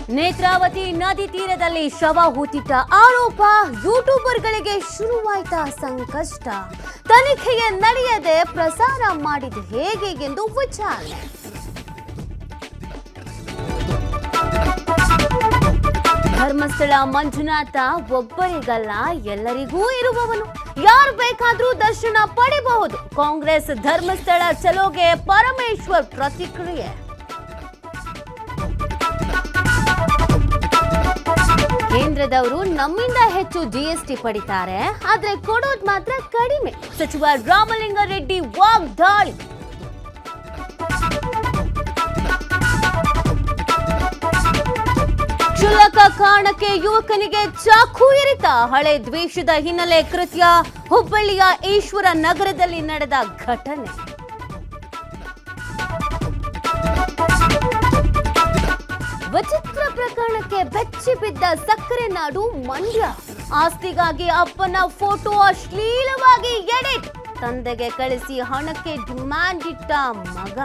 ನೇತ್ರಾವತಿ ನದಿ ತೀರದಲ್ಲಿ ಶವ ಹೂತಿಟ್ಟ ಆರೋಪ ಯೂಟ್ಯೂಬರ್ಗಳಿಗೆ ಶುರುವಾಯ್ತಾ ಸಂಕಷ್ಟ. ತನಿಖೆಗೆ ನಡೆಯದೆ ಪ್ರಸಾರ ಮಾಡಿದ ಹೇಗೆ ಎಂದು ವಿಚಾರಣೆ. ಧರ್ಮಸ್ಥಳ ಮಂಜುನಾಥ ಒಬ್ಬರಿಗಲ್ಲ ಎಲ್ಲರಿಗೂ ಇರುವವನು. ಯಾರು ಬೇಕಾದ್ರೂ ದರ್ಶನ ಪಡೆಯಬಹುದು. ಕಾಂಗ್ರೆಸ್ ಧರ್ಮಸ್ಥಳ ಚಲೋಗೆ ಪರಮೇಶ್ವರ್ ಪ್ರತಿಕ್ರಿಯೆ. ಕೇಂದ್ರದವರು ನಮ್ಮಿಂದ ಹೆಚ್ಚು ಜಿಎಸ್ಟಿ ಪಡಿತಾರೆ, ಆದ್ರೆ ಕೊಡೋದು ಮಾತ್ರ ಕಡಿಮೆ. ಸಚಿವ ರಾಮಲಿಂಗಾರೆಡ್ಡಿ ವಾಗ್ದಾಳಿ. ಕ್ಷುಲ್ಲಕ ಕಾರಣಕ್ಕೆ ಯುವಕನಿಗೆ ಚಾಕು ಇರಿತ. ಹಳೆ ದ್ವೇಷದ ಹಿನ್ನೆಲೆ ಕೃತ್ಯ. ಹುಬ್ಬಳ್ಳಿಯ ಈಶ್ವರ ನಗರದಲ್ಲಿ ನಡೆದ ಘಟನೆ. ವಿಚಿತ್ರ ಪ್ರಕರಣಕ್ಕೆ ಬೆಚ್ಚಿ ಬಿದ್ದ ಸಕ್ಕರೆ ನಾಡು ಮಂಡ್ಯ. ಆಸ್ತಿಗಾಗಿ ಅಪ್ಪನ ಫೋಟೋ ಅಶ್ಲೀಲವಾಗಿ ಎಡಿಟ್. ತಂದೆಗೆ ಕಳಿಸಿ ಹಣಕ್ಕೆ ಡಿಮ್ಯಾಂಡ್ ಇಟ್ಟ ಮಗ.